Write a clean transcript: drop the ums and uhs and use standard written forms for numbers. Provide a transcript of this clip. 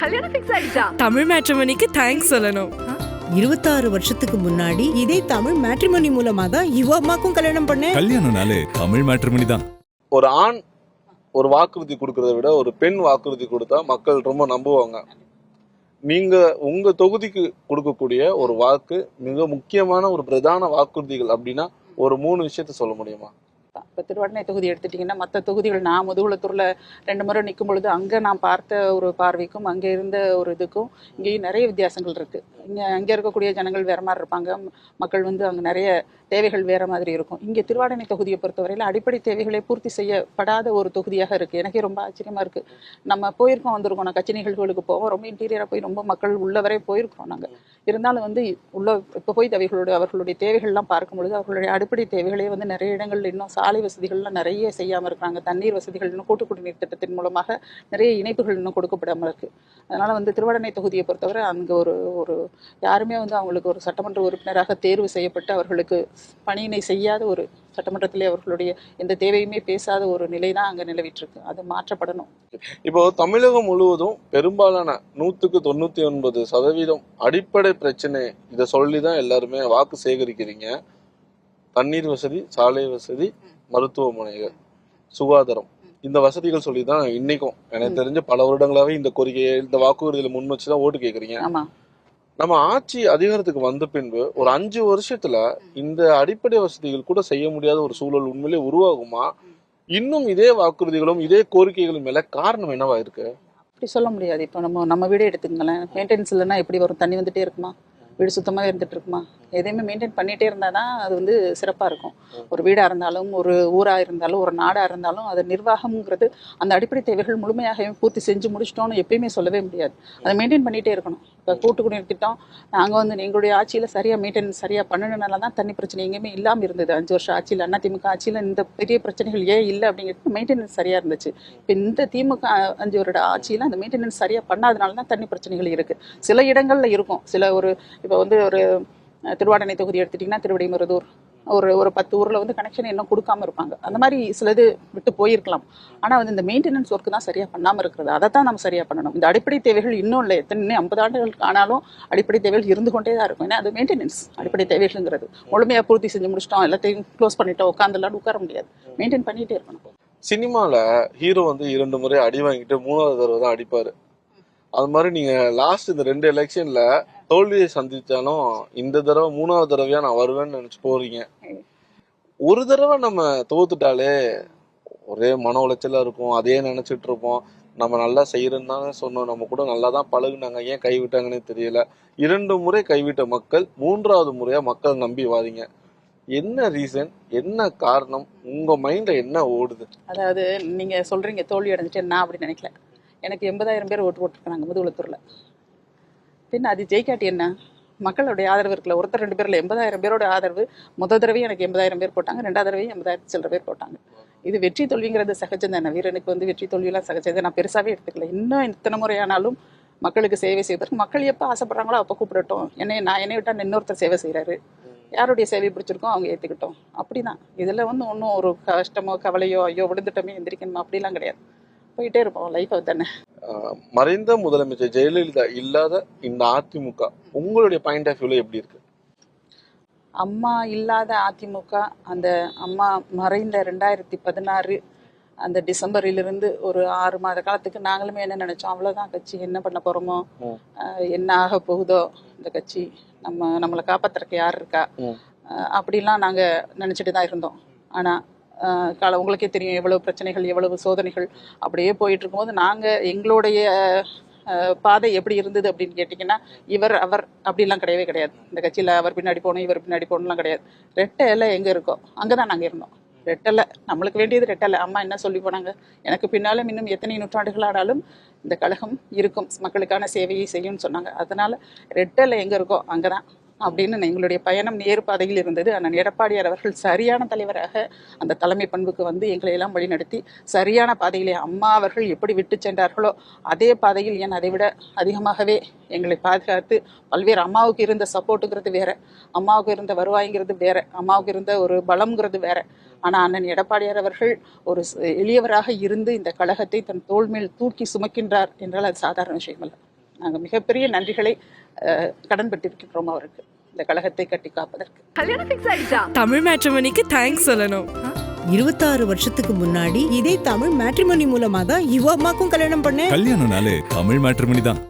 கல்யாணம் ஃபிக்ஸ் ஆயிடுச்சா? தமிழ் மேட்ரிமோனிக்கு தேங்க்ஸ் சொல்லணும். 26 வருஷத்துக்கு முன்னாடி இதே தமிழ் மேட்ரிமோனி மூலமா தான் இவ அம்மாக்கும் கல்யாணம் பண்ணேன். கல்யாணம்னாலே தமிழ் மேட்ரிமோனி தான். ஒரு ஆண் ஒரு வாக்குறுதி கொடுக்கறத விட ஒரு பெண் வாக்குறுதி கொடுத்தா மக்கள் ரொம்ப நம்புவாங்க. நீங்க உங்க தொகுதிக்கு கொடுக்கக்கூடிய ஒரு வாக்கு மிக முக்கியமான ஒரு பிரதான வாக்குறுதிகள் அப்படின்னா ஒரு 3 விஷயத்த சொல்ல முடியுமா? இப்போ திருவாடனை தொகுதி எடுத்துட்டிங்கன்னா மற்ற தொகுதிகள் நான் முதுகுளத்தூரில் 2 முறை நிற்கும் பொழுது அங்கே நான் பார்த்த ஒரு பார்வைக்கும் அங்கே இருந்த ஒரு இதுக்கும் இங்கேயும் நிறைய வித்தியாசங்கள் இருக்குது. அங்கே இருக்கக்கூடிய ஜனங்கள் வேறு மாதிரி இருப்பாங்க, மக்கள் அங்கே நிறைய தேவைகள் வேறு மாதிரி இருக்கும். இங்கே திருவாடனை தொகுதியை பொறுத்தவரையில் அடிப்படை தேவைகளை பூர்த்தி செய்யப்படாத ஒரு தொகுதியாக இருக்குது. எனக்கே ரொம்ப ஆச்சரியமாக இருக்குது. நம்ம போயிருக்கோம் வந்திருக்கோம், நான் கட்சி நிகழ்வுகளுக்கு போவோம், ரொம்ப இன்டீரியராக போய் ரொம்ப மக்கள் உள்ளவரை போயிருக்கிறோம் நாங்கள். இருந்தாலும் உள்ள இப்போ போய் அவர்களுடைய தேவைகள்லாம் பார்க்கும் பொழுது அவர்களுடைய அடிப்படை தேவைகளே நிறைய இடங்களில் இன்னும் சாலை வசதிகள்லாம் நிறைய செய்யாமல் இருக்கிறாங்க. தண்ணீர் வசதிகள் இன்னும் கூட்டு குடிநீர் திட்டத்தின் மூலமாக நிறைய இணைப்புகள் இன்னும் கொடுக்கப்படாமல் இருக்குது. அதனால் திருவாடனை தொகுதியை பொறுத்தவரை அங்கே ஒரு யாருமே அவங்களுக்கு ஒரு சட்டமன்ற உறுப்பினராக தேர்வு செய்யப்பட்டு அவர்களுக்கு பணியினை செய்யாத ஒரு சட்டமன்றத்திலே அவர்களுடைய எந்த தேவையுமே பேசாத ஒரு நிலை தான் அங்கே நிலவிட்டு இருக்கு. அது மாற்றப்படணும். இப்போ தமிழகம் முழுவதும் பெரும்பாலான 199% அடிப்படை பிரச்சனை இதை சொல்லி தான் எல்லாருமே வாக்கு சேகரிக்கிறீங்க. தண்ணீர் வசதி, சாலை வசதி, மருத்துவமனைகள், சுகாதாரம், இந்த வசதிகள் சொல்லி தான் இன்னைக்கும் எனக்கு தெரிஞ்ச பல வருடங்களாவே இந்த கோரிக்கையை இந்த வாக்குறுதியில முன் வச்சுதான் ஓட்டு கேட்குறீங்க. ஆமா, நம்ம ஆட்சி அதிகாரத்துக்கு வந்த பின்பு ஒரு 5 வருஷத்துல இந்த அடிப்படை வசதிகள் கூட செய்ய முடியாத ஒரு சூழல் உண்மையிலே உருவாகுமா? இன்னும் இதே வாக்குறுதிகளும் இதே கோரிக்கைகளும் மேல காரணம் என்னவா இருக்கு? அப்படி சொல்ல முடியாது. இப்போ நம்ம வீடே எடுத்துக்கங்களேன், மெயின்டெனன்ஸ் இல்லைன்னா எப்படி வரும்? தண்ணி வந்துட்டே இருக்குமா? வீடு சுத்தமாக இருந்துட்டு இருக்குமா? எதையுமே மெயின்டைன் பண்ணிகிட்டே இருந்தால் தான் அது சிறப்பாக இருக்கும். ஒரு வீடாக இருந்தாலும், ஒரு ஊராக இருந்தாலும், ஒரு நாடாக இருந்தாலும் அது நிர்வாகம்ங்கிறது அந்த அடிப்படை தேவைகள் முழுமையாக பூர்த்தி செஞ்சு முடிச்சிட்டோன்னு எப்பயுமே சொல்லவே முடியாது. அதை மெயின்டைன் பண்ணிகிட்டே இருக்கணும். இப்போ கூட்டு குடிநீர் திட்டம் நாங்கள் எங்களுடைய ஆட்சியில் சரியாக மெயின்டெனன்ஸ் சரியாக பண்ணணுனால தான் தண்ணி பிரச்சனை எங்கேயுமே இல்லாமல் இருந்தது. 5 வருஷம் ஆட்சியில், அதிமுக ஆட்சியில் இந்த பெரிய பிரச்சனைகள் ஏன் இல்லை அப்படிங்கிறது மெயின்டெனன்ஸ் சரியாக இருந்துச்சு. இப்போ இந்த திமுக 5 வருட ஆட்சியில் அந்த மெயின்டெனன்ஸ் சரியாக பண்ணாதனால தான் தண்ணி பிரச்சனைகள் இருக்குது. சில இடங்களில் இருக்கும். சில இப்போ ஒரு திருவாடனை தொகுதி எடுத்துட்டிங்கன்னா திருவிடைமருதூர் ஒரு 10 ஊரில் கனெக்ஷன் இன்னும் கொடுக்காம இருப்பாங்க. அந்த மாதிரி சிலது விட்டு போயிருக்கலாம். ஆனால் இந்த மெயின்டெனன்ஸ் ஒர்க்கு தான் சரியாக பண்ணாமல் இருக்கிறது. அதை தான் நம்ம சரியாக பண்ணணும். இந்த அடிப்படை தேவைகள் இன்னும் இல்லை, எத்தனை 50 ஆண்டுகளுக்கு ஆனாலும் அடிப்படை தேவைகள் இருந்து கொண்டே தான் இருக்கும். ஏன்னா அது மெயின்டெனன்ஸ் அடிப்படை தேவைகள்ங்கிறது முழுமையாக பூர்த்தி செஞ்சு முடிச்சிட்டோம், எல்லாத்தையும் க்ளோஸ் பண்ணிட்டோம், உட்காந்துலாம் உட்கார முடியாது. மெயின்டைன் பண்ணிகிட்டே இருக்கணும். சினிமாவில் ஹீரோ 2 முறை அடி வாங்கிட்டு 3வது தடவை தான் அடிப்பாரு. அது மாதிரி நீங்க லாஸ்ட் இந்த 2 எலெக்ஷன்ல தோல்வியை சந்திச்சாலும் இந்த தடவை 3வது தடவையா நான் வருவேன்னு நினைச்சு போறீங்க. ஒரு தடவை நம்ம தோத்துட்டாலே ஒரே மன உளைச்சலா இருக்கும். அதே நினைச்சிட்டு இருப்போம். நம்ம நல்லா செய்யறோன்னு தானே சொன்னோம், நம்ம கூட நல்லா தான் பழகுனாங்க, ஏன் கைவிட்டாங்கன்னு தெரியல. 2 முறை கைவிட்ட மக்கள் 3வது முறையா மக்கள் நம்பி வாரீங்க. என்ன ரீசன், என்ன காரணம், உங்க மைண்ட்ல என்ன ஓடுது? அதாவது நீங்க சொல்றீங்க தோல்வி அடைஞ்சிட்டு, நான் அப்படி நினைக்கல. எனக்கு 80,000 பேர் ஓட்டு போட்டிருக்காங்க முதுகுளத்தூரில். பின்ன அது ஜெயிக்காட்டி என்ன? மக்களுடைய ஆதரவு இருக்குல்ல. ஒருத்தர் 2 பேரில் 80,000 பேரோட ஆதரவு. முதல் தடவை எனக்கு 80,000 பேர் போட்டாங்க, 2வது தடவையும் 80,000 சில்லற பேர் போட்டாங்க. இது வெற்றி தோல்விங்கிறது சகஜம் தானே. வீரனுக்கு வெற்றி தோல்வியெல்லாம் சகஜம். நான் பெருசாகவே எடுத்துக்கல. இன்னும் இத்தனை முறையானாலும் மக்களுக்கு சேவை செய்வதற்கு மக்கள் எப்போ ஆசைப்படுறாங்களோ அப்போ கூப்பிடட்டும். என்னை விட்டால் இன்னொருத்தர் சேவை செய்கிறாரு, யாருடைய சேவை பிடிச்சிருக்கோ அவங்க ஏற்றுக்கிட்டோம். அப்படி தான். இதில் ஒன்றும் ஒரு கஷ்டமோ கவலையோ ஐயோ விழுந்துட்டோமே எந்திரிக்கணுமோ அப்படிலாம் கிடையாது. போயிட்டே இருப்போம், லைஃப் தானே. மறைந்த முதலமைச்சர் ஜெயலலிதா இல்லாத இந்த அதிமுக உங்களுடைய பாயிண்ட் ஆஃப் வியூல எப்படி இருக்கு? அம்மா இல்லாத அதிமுக, அந்த அம்மா மறைந்த 2016 அந்த டிசம்பரிலிருந்து ஒரு 6 மாத காலத்துக்கு நாங்களுமே என்ன நினைச்சோம், அவ்வளோதான் கட்சி, என்ன பண்ண போறோமோ, என்ன ஆக போகுதோ இந்த கட்சி, நம்மளை காப்பாத்துறதுக்கு யார் இருக்கா, அப்படிலாம் நாங்கள் நினச்சிட்டு தான் இருந்தோம். ஆனால் உங்களுக்கே தெரியும் எவ்வளவு பிரச்சனைகள், எவ்வளவு சோதனைகள் அப்படியே போயிட்டு இருக்கும்போது நாங்கள் எங்களுடைய பாதை எப்படி இருந்தது அப்படின்னு கேட்டிங்கன்னா, இவர் அவர் அப்படிலாம் கிடையவே கிடையாது. இந்த கட்சியில் அவர் பின்னாடி போகணும் இவர் பின்னாடி போகணும்லாம் கிடையாது. ரெட்டை இலை எங்கே இருக்கோ அங்கே தான் நாங்கள் இருந்தோம். ரெட்டலை நம்மளுக்கு வேண்டியது ரெட்டலை. அம்மா என்ன சொல்லி போனாங்க, எனக்கு பின்னாலும் இன்னும் எத்தனை நூற்றாண்டுகள் ஆனாலும் இந்த கழகம் இருக்கும், மக்களுக்கான சேவையை செய்யும்னு சொன்னாங்க. அதனால ரெட்டலை எங்கே இருக்கோ அங்கே தான் அப்படின்னு எங்களுடைய பயணம் நேர் பாதையில் இருந்தது. ஆனால் எடப்பாடியார் அவர்கள் சரியான தலைவராக அந்த தலைமை பண்புக்கு எங்களை எல்லாம் வழிநடத்தி சரியான பாதையிலே அம்மா அவர்கள் எப்படி விட்டு சென்றார்களோ அதே பாதையில், ஏன் அதை விட அதிகமாகவே எங்களை பாதுகாத்து பல்வேறு, அம்மாவுக்கு இருந்த சப்போர்ட்டுங்கிறது வேற, அம்மாவுக்கு இருந்த வருவாய்ங்கிறது வேற, அம்மாவுக்கு இருந்த ஒரு பலம்ங்கிறது வேற. ஆனால் அண்ணன் எடப்பாடியார் அவர்கள் ஒரு எளியவராக இருந்து இந்த கழகத்தை தன் தோள் மேல் தூக்கி சுமக்கின்றார் என்றால் அது சாதாரண விஷயம் அல்ல. நாங்கள் மிகப்பெரிய நன்றிகளை கடன்பட்டிருக்கின்றோம் அவருக்கு, இந்த கழகத்தை கட்டி காப்பதற்கு. தமிழ் மேட்ரிமோனிக்கு தேங்க்ஸ் சொல்லணும். 26 வருஷத்துக்கு முன்னாடி இதே தமிழ் மேட்ரிமோனி மூலமா தான் இவ அம்மாக்கும் கல்யாணம் பண்ணேன். கல்யாணம்னாலே தமிழ் மேட்ரிமோனி தான்.